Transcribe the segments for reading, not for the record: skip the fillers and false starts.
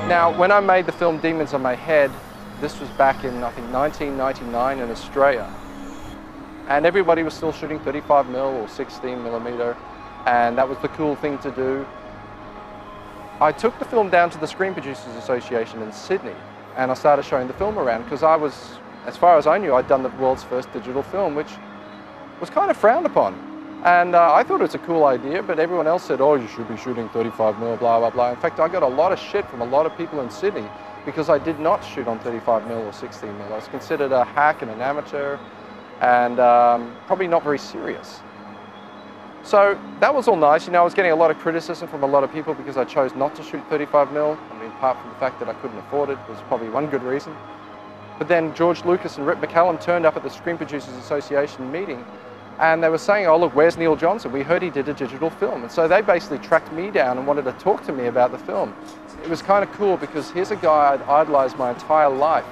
Now, when I made the film Demons on My Head, this was back in, I think, 1999 in Australia. And everybody was still shooting 35mm or 16mm, and that was the cool thing to do. I took the film down to the Screen Producers Association in Sydney, and I started showing the film around, because I was, as far as I knew, I'd done the world's first digital film, which was kind of frowned upon. And I thought it was a cool idea, but everyone else said, oh, you should be shooting 35mm, blah, blah, blah. In fact, I got a lot of shit from a lot of people in Sydney because I did not shoot on 35mm or 16mm. I was considered a hack and an amateur, and probably not very serious. So that was all nice. You know, I was getting a lot of criticism from a lot of people because I chose not to shoot 35mm. I mean, apart from the fact that I couldn't afford it, was probably one good reason. But then George Lucas and Rick McCallum turned up at the Screen Producers Association meeting, and they were saying, oh look, where's Neil Johnson? We heard he did a digital film. And so they basically tracked me down and wanted to talk to me about the film. It was kind of cool because here's a guy I'd idolized my entire life,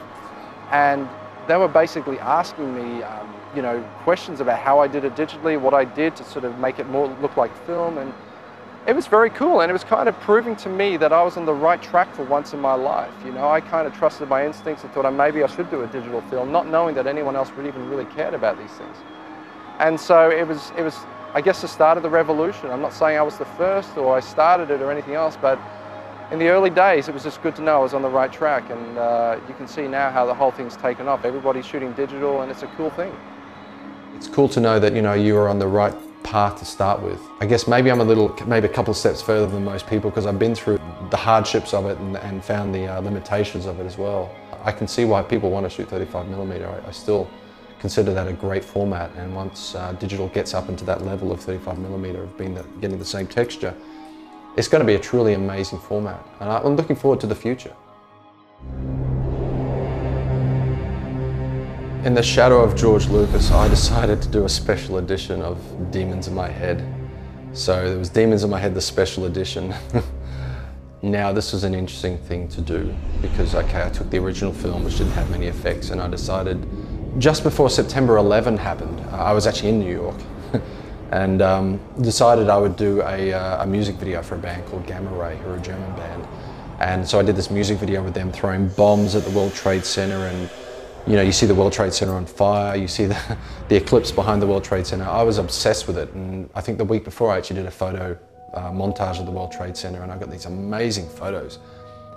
and they were basically asking me you know, questions about how I did it digitally, what I did to sort of make it more look like film, and it was very cool, and it was kind of proving to me that I was on the right track for once in my life. You know, I kind of trusted my instincts and thought, oh, maybe I should do a digital film, not knowing that anyone else would even really cared about these things. And so it was, I guess, the start of the revolution. I'm not saying I was the first or I started it or anything else, but in the early days, it was just good to know I was on the right track, and you can see now how the whole thing's taken off. Everybody's shooting digital, and it's a cool thing. It's cool to know that, you know, you were on the right path to start with. I guess maybe I'm maybe a couple of steps further than most people because I've been through the hardships of it and found the limitations of it as well. I can see why people want to shoot 35mm. I still consider that a great format, and once digital gets up into that level of 35mm of getting the same texture, it's going to be a truly amazing format, and I'm looking forward to the future. In the shadow of George Lucas, I decided to do a special edition of Demons in My Head. So there was Demons in My Head, the special edition. Now this was an interesting thing to do because, okay, I took the original film, which didn't have many effects, and I decided just before September 11 happened, I was actually in New York, and decided I would do a music video for a band called Gamma Ray, who are a German band. And so I did this music video with them throwing bombs at the World Trade Center, and you know, you see the World Trade Center on fire, you see the eclipse behind the World Trade Center. I was obsessed with it, and I think the week before I actually did a photo montage of the World Trade Center, and I got these amazing photos.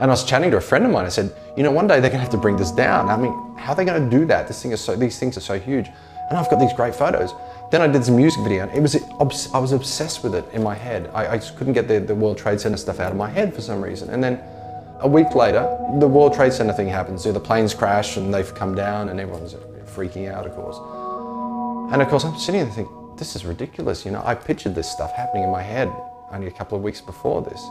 And I was chatting to a friend of mine, I said, you know, one day they're gonna have to bring this down. I mean, how are they gonna do that? These things are so huge. And I've got these great photos. Then I did this music video, and I was obsessed with it in my head. I just couldn't get the World Trade Center stuff out of my head for some reason. And then a week later, the World Trade Center thing happens. The planes crash and they've come down and everyone's freaking out, of course. And of course, I'm sitting there and thinking, this is ridiculous. You know, I pictured this stuff happening in my head only a couple of weeks before this.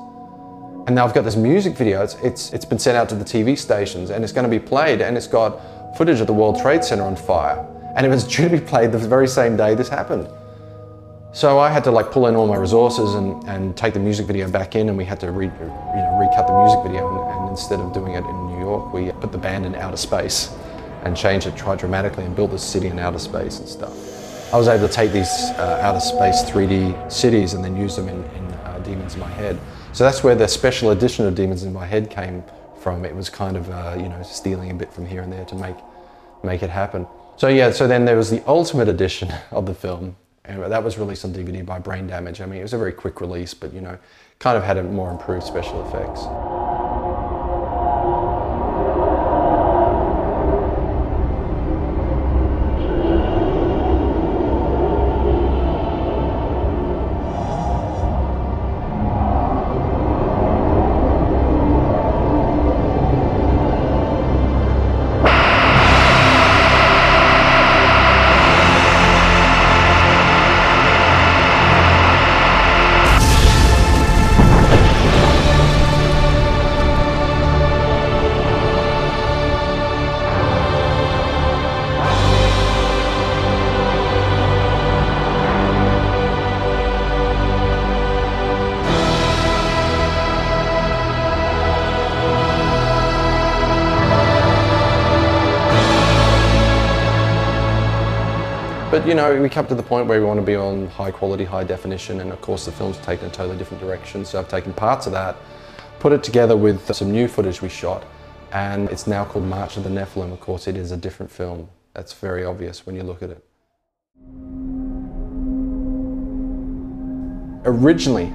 And now I've got this music video. It's been sent out to the TV stations, and it's going to be played, and it's got footage of the World Trade Center on fire. And it was due to be played the very same day this happened. So I had to like pull in all my resources and take the music video back in, and we had to recut the music video, and instead of doing it in New York, we put the band in outer space and changed it quite dramatically and built this city in outer space and stuff. I was able to take these outer space 3D cities and then use them in Demons in My Head. So that's where the special edition of Demons in My Head came from. It was kind of you know, stealing a bit from here and there to make it happen. So yeah, so then there was the ultimate edition of the film. And that was released on DVD by Brain Damage. I mean, it was a very quick release, but you know, kind of had a more improved special effects. But you know, we come to the point where we want to be on high quality, high definition, and of course the film's taken a totally different direction. So I've taken parts of that, put it together with some new footage we shot, and it's now called March of the Nephilim. Of course, it is a different film. That's very obvious when you look at it. Originally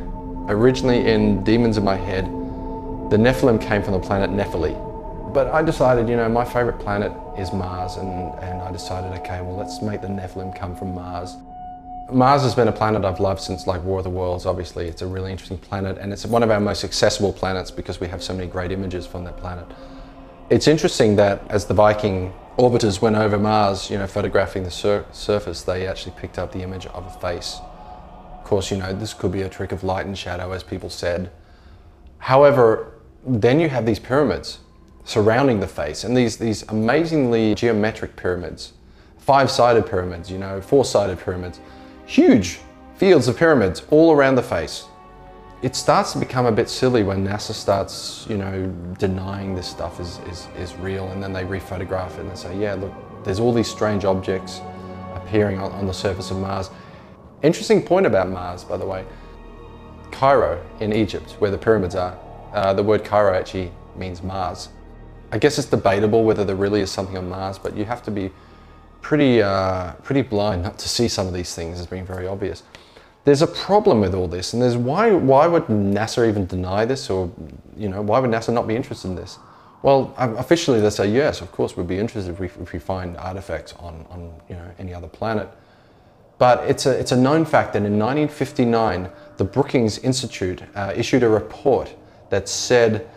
in Demons in My Head, the Nephilim came from the planet Nephilim. But I decided, you know, my favorite planet is Mars, and I decided, okay, well, let's make the Nephilim come from Mars. Mars has been a planet I've loved since like War of the Worlds, obviously. It's a really interesting planet, and it's one of our most accessible planets because we have so many great images from that planet. It's interesting that as the Viking orbiters went over Mars, you know, photographing the surface, they actually picked up the image of a face. Of course, you know, this could be a trick of light and shadow, as people said. However, then you have these pyramids surrounding the face, and these amazingly geometric pyramids, 5-sided pyramids, you know, 4-sided pyramids, huge fields of pyramids all around the face. It starts to become a bit silly when NASA starts, you know, denying this stuff is real, and then they rephotograph it and they say, yeah, look, there's all these strange objects appearing on the surface of Mars. Interesting point about Mars, by the way. Cairo in Egypt, where the pyramids are, the word Cairo actually means Mars. I guess it's debatable whether there really is something on Mars, but you have to be pretty blind not to see some of these things as being very obvious. There's a problem with all this, and there's why would NASA even deny this, or, you know, why would NASA not be interested in this? Well, officially they say yes, of course we'd be interested if we find artifacts on you know, any other planet. But it's a known fact that in 1959, the Brookings Institute issued a report that said,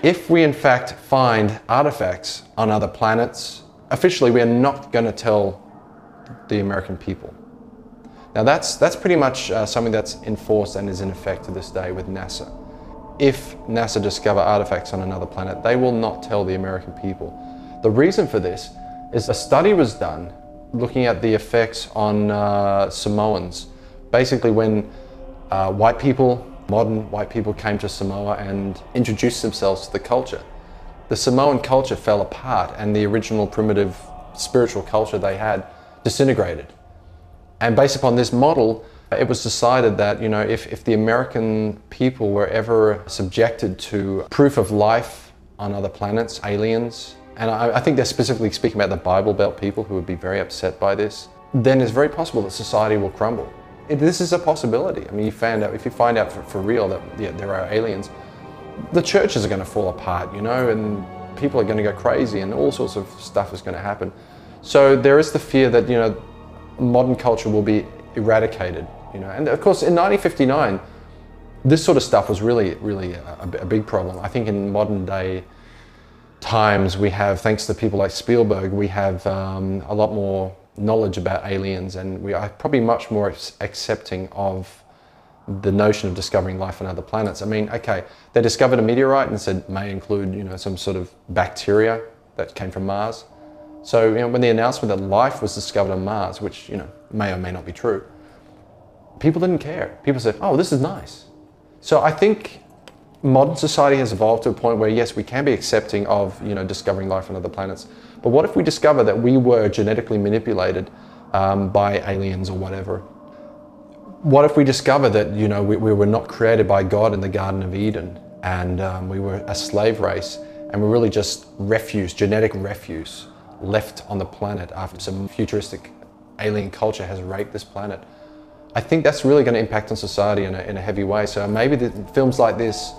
if we in fact find artifacts on other planets, officially we are not going to tell the American people. Now that's pretty much something that's enforced and is in effect to this day with NASA. If NASA discover artifacts on another planet, they will not tell the American people. The reason for this is a study was done looking at the effects on Samoans. Basically when white people, modern white people, came to Samoa and introduced themselves to the culture, the Samoan culture fell apart and the original primitive spiritual culture they had disintegrated. And based upon this model, it was decided that, you know, if the American people were ever subjected to proof of life on other planets, aliens, and I think they're specifically speaking about the Bible Belt people who would be very upset by this, then it's very possible that society will crumble. This is a possibility. I mean, if you find out for real that yeah, there are aliens, the churches are going to fall apart, you know, and people are going to go crazy and all sorts of stuff is going to happen. So there is the fear that, you know, modern culture will be eradicated, you know. And of course, in 1959, this sort of stuff was really a big problem. I think in modern day times, we have, thanks to people like Spielberg, we have a lot more knowledge about aliens, and we are probably much more accepting of the notion of discovering life on other planets. I mean, okay, they discovered a meteorite and said may include, you know, some sort of bacteria that came from Mars. So, you know, when the announcement that life was discovered on Mars, which, you know, may or may not be true, people didn't care. People said, oh, this is nice. So I think modern society has evolved to a point where, yes, we can be accepting of, you know, discovering life on other planets. But what if we discover that we were genetically manipulated by aliens or whatever? What if we discover that, you know, we were not created by God in the Garden of Eden, and we were a slave race, and we're really just refuse, genetic refuse, left on the planet after some futuristic alien culture has raped this planet? I think that's really going to impact on society in a heavy way. So maybe films like this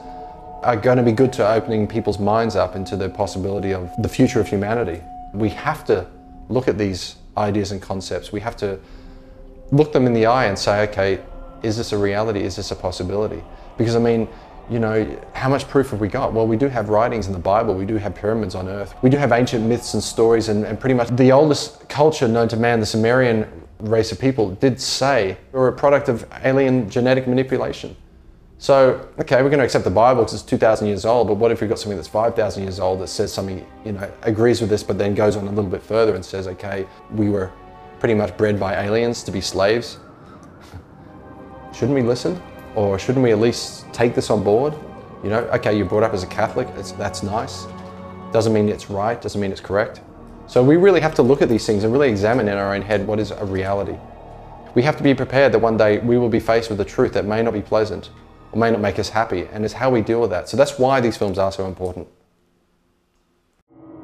are going to be good to opening people's minds up into the possibility of the future of humanity. We have to look at these ideas and concepts. We have to look them in the eye and say, okay, is this a reality? Is this a possibility? Because I mean, you know, how much proof have we got? Well, we do have writings in the Bible, we do have pyramids on Earth, we do have ancient myths and stories, and pretty much the oldest culture known to man, the Sumerian race of people, did say we're a product of alien genetic manipulation. So, okay, we're going to accept the Bible because it's 2,000 years old, but what if we've got something that's 5,000 years old that says something, you know, agrees with this, but then goes on a little bit further and says, okay, we were pretty much bred by aliens to be slaves? Shouldn't we listen? Or shouldn't we at least take this on board? You know, okay, you're brought up as a Catholic, that's nice. Doesn't mean it's right, doesn't mean it's correct. So we really have to look at these things and really examine in our own head what is a reality. We have to be prepared that one day we will be faced with a truth that may not be pleasant, or may not make us happy, and it's how we deal with that. So that's why these films are so important.